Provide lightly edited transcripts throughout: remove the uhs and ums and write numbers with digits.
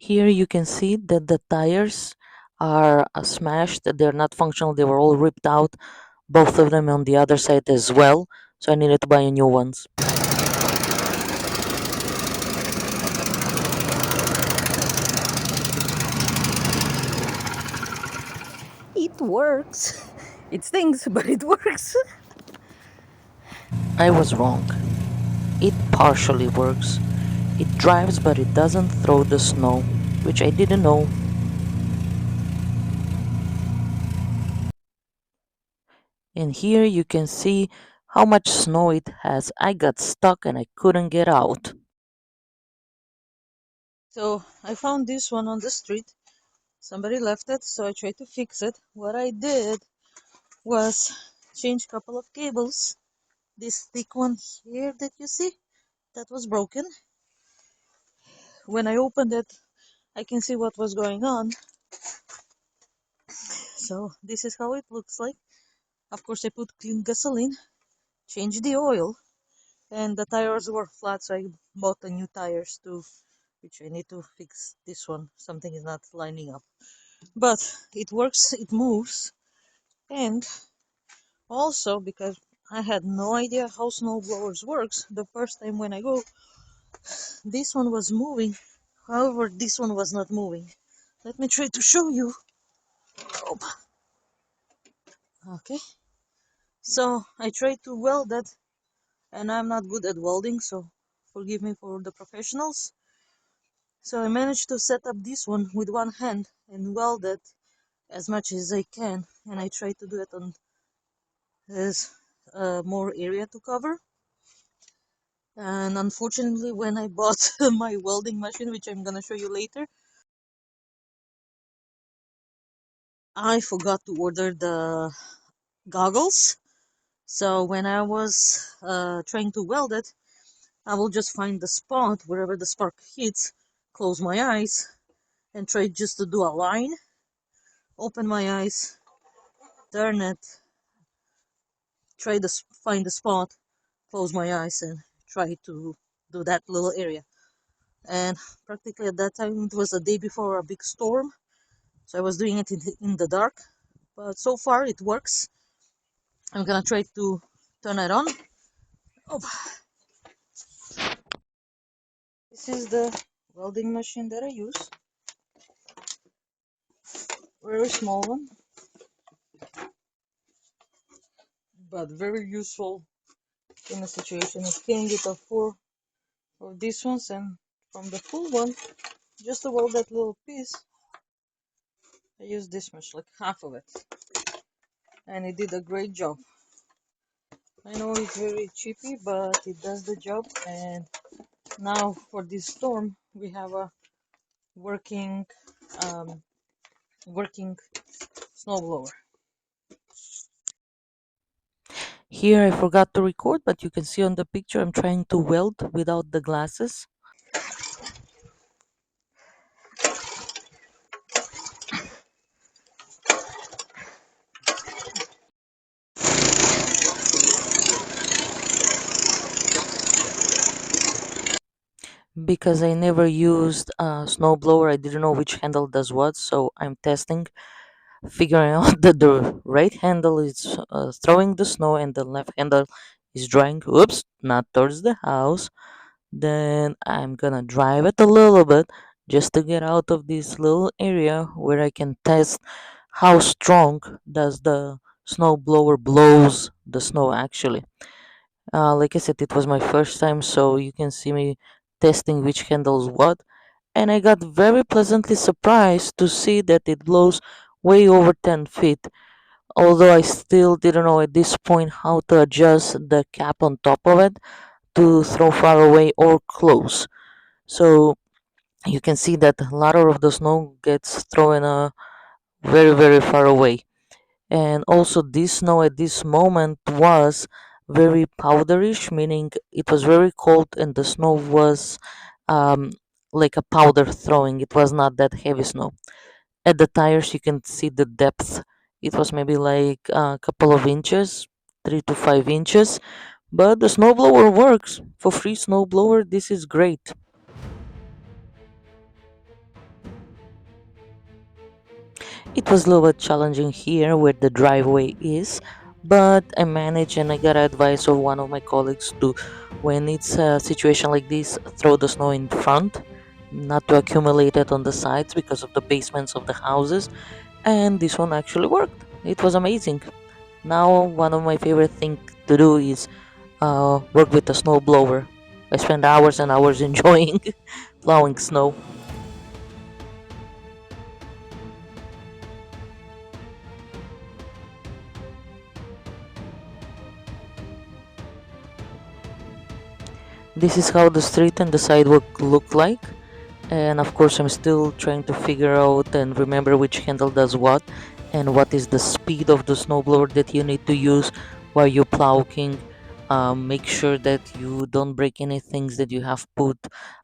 Here you can see that the tires are smashed, they're not functional, they were all ripped out, both of them on the other side as well, so I needed to buy a new ones. It works. It stinks, but it works. I was wrong. It partially works. It drives, but it doesn't throw the snow, which I didn't know. And here you can see how much snow it has. I got stuck and I couldn't get out. So I found this one on the street. Somebody left it, so I tried to fix it. What I did was change a couple of cables. This thick one here that you see, that was broken. When I opened it, I can see what was going on. So this is how it looks like. Of course, I put clean gasoline, changed the oil, and the tires were flat, so I bought the new tires too, which I need to fix this one. Something is not lining up. But it works, it moves, and also because I had no idea how snowblowers works, the first time when I go, this one was moving. However, this one was not moving. Let me try to show you. Oh, okay. So I tried to weld it, and I'm not good at welding, so forgive me for the professionals. So I managed to set up this one with one hand and weld it as much as I can, and I try to do it on this more area to cover. And unfortunately, when I bought my welding machine, which I'm gonna show you later, I forgot to order the goggles. So when I was trying to weld it, I will just find the spot wherever the spark hits, close my eyes, and try just to do a line, open my eyes, turn it, try to find the spot, close my eyes, and try to do that little area. And practically at that time, it was the day before a big storm, so I was doing it in the dark. But so far, it works. I'm gonna try to turn it on. Oh, this is the welding machine that I use. Very small one, but very useful in a situation. I can get a four of these ones, and from the full one, just to weld that little piece, I used this much, like half of it, and it did a great job. I know it's very cheapy, but it does the job. And now for this storm, we have a working, um, working snowblower. Here I forgot to record, but you can see on the picture I'm trying to weld without the glasses. Because I never used a snowblower, I didn't know which handle does what, so I'm testing, figuring out that the right handle is throwing the snow and the left handle is drying. Oops, not towards the house. Then I'm gonna drive it a little bit just to get out of this little area where I can test how strong does the snow blower blows the snow actually. Like I said, it was my first time, so you can see me testing which handles what, and I got very pleasantly surprised to see that it blows way over 10 feet. Although I still didn't know at this point how to adjust the cap on top of it to throw far away or close. So you can see that a lot of the snow gets thrown very far away. And also this snow at this moment was very powderish, meaning it was very cold and the snow was um, like a powder throwing. It was not that heavy snow. At the tires you can see the depth. It was maybe like a couple of inches, 3 to 5 inches. But the snowblower works. For free snowblower, this is great. It was a little bit challenging here where the driveway is, but I managed and I got advice of one of my colleagues to, when it's a situation like this, throw the snow in front, not to accumulate it on the sides because of the basements of the houses. And this one actually worked. It was amazing. Now, one of my favorite things to do is work with a snow blower. I spend hours and hours enjoying plowing snow. This is how the street and the sidewalk look like. And of course, I'm still trying to figure out and remember which handle does what and what is the speed of the snowblower that you need to use while you're plowing. Make sure that you don't break any things that you have put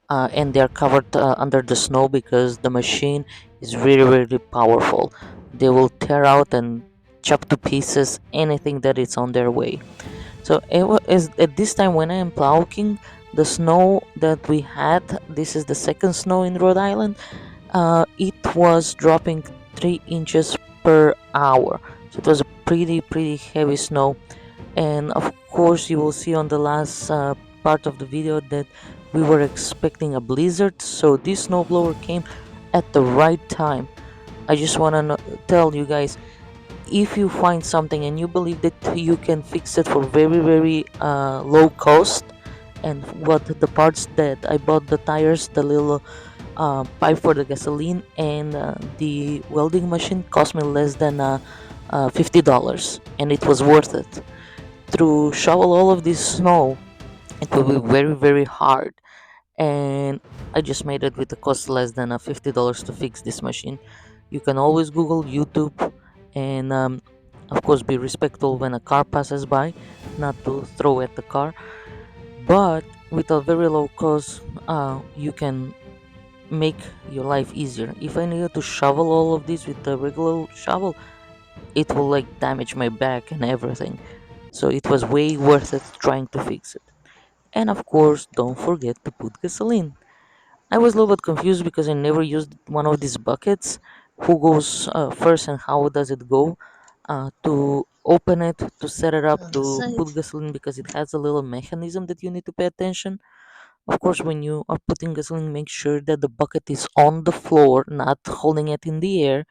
and they're covered under the snow because the machine is really, really powerful. They will tear out and chop to pieces anything that is on their way. So is at this time when I am plowing, the snow that we had, this is the second snow in Rhode Island, it was dropping 3 inches per hour. So it was a pretty heavy snow. And of course, you will see on the last part of the video that we were expecting a blizzard. So this snowblower came at the right time. I just want to tell you guys, if you find something and you believe that you can fix it for very low cost, and what the parts that I bought, the tires, the little pipe for the gasoline, and the welding machine cost me less than $50, and it was worth it. To shovel all of this snow, it will be very hard, and I just made it with a cost less than $50 to fix this machine. You can always Google YouTube, and of course be respectful when a car passes by, not to throw at the car. But with a very low cost, you can make your life easier. If I needed to shovel all of this with a regular shovel, it will like damage my back and everything. So it was way worth it trying to fix it. And of course, don't forget to put gasoline. I was a little bit confused because I never used one of these buckets. Who goes first and how does it go? To open it, to set it up, On the to side. put gasoline because it has a little mechanism that you need to pay attention. Of course, when you are putting gasoline, make sure that the bucket is on the floor, not holding it in the air.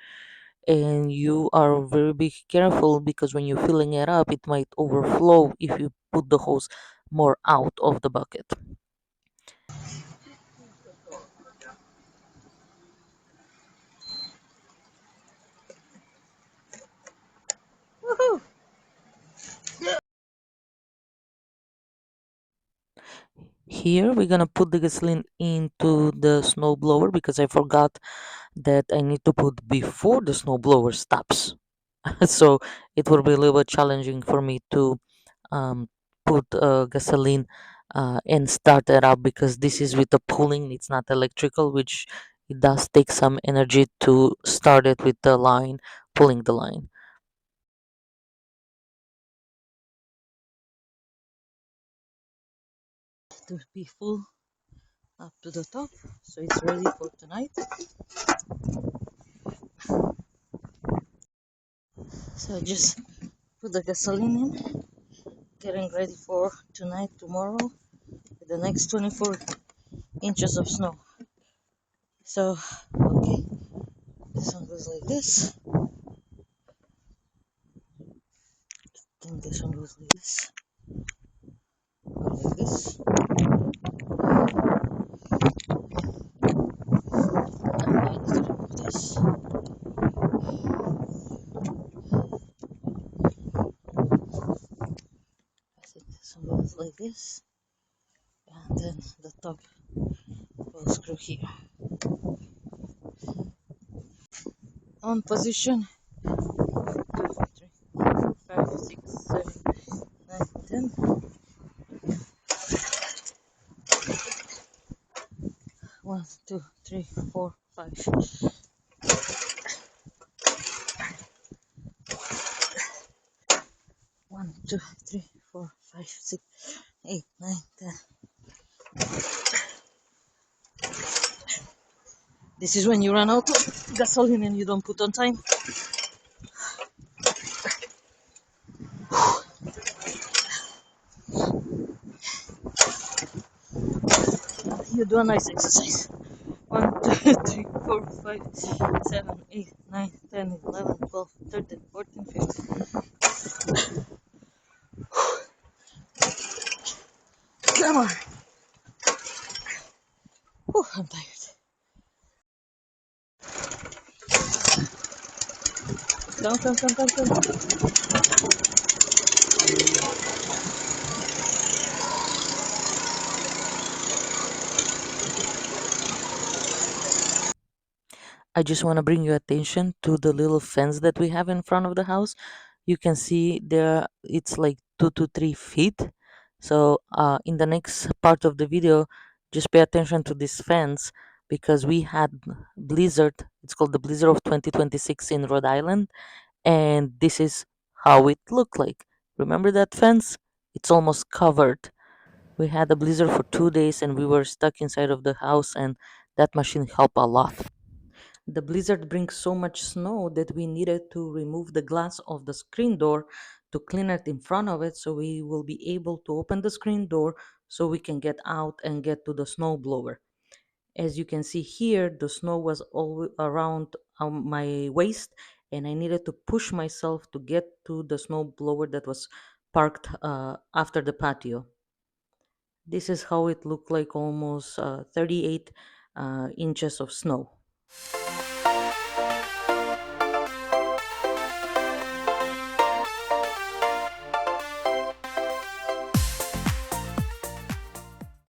And you are very big careful because when you're filling it up, it might overflow if you put the hose more out of the bucket. Woohoo! Here we're gonna put the gasoline into the snow blower because I forgot that I need to put before the snow blower stops. So it will be a little bit challenging for me to um, put gasoline and start it up because this is with the pulling, it's not electrical, which it does take some energy to start it with the line, pulling the line. To be full up to the top, so it's ready for tonight. So just put the gasoline in, getting ready for tonight, tomorrow, with the next 24 inches of snow. So, okay, this one goes like this, then this one goes like this, and I need to remove this. I think this one goes like this, and then the top goes through here. On position, 2, 3, 4, 5, 6, 7, 9, 10. 1, 2, 3, 4, 5. 1, 2, 3, 4, 5, 6, 8, 9, 10. This is when you run out of gasoline and you don't put on time. You do a nice exercise. 1, 2, 3, 4, 5, 7, 8, 9, 10, 11, 12, 13, 14, 15. Come on. Whew, I'm tired. Come, come, come, come, come. I just want to bring your attention to the little fence that we have in front of the house. You can see there it's like 2 to 3 feet. So in the next part of the video, just pay attention to this fence because we had blizzard. It's called the blizzard of 2026 in Rhode Island, and this is how it looked like. Remember that fence? It's almost covered. We had a blizzard for 2 days and we were stuck inside of the house, and that machine helped a lot. The blizzard brings so much snow that we needed to remove the glass of the screen door to clean it in front of it so we will be able to open the screen door so we can get out and get to the snow blower. As you can see here, the snow was all around my waist, and I needed to push myself to get to the snow blower that was parked after the patio. This is how it looked like, almost 38 inches of snow.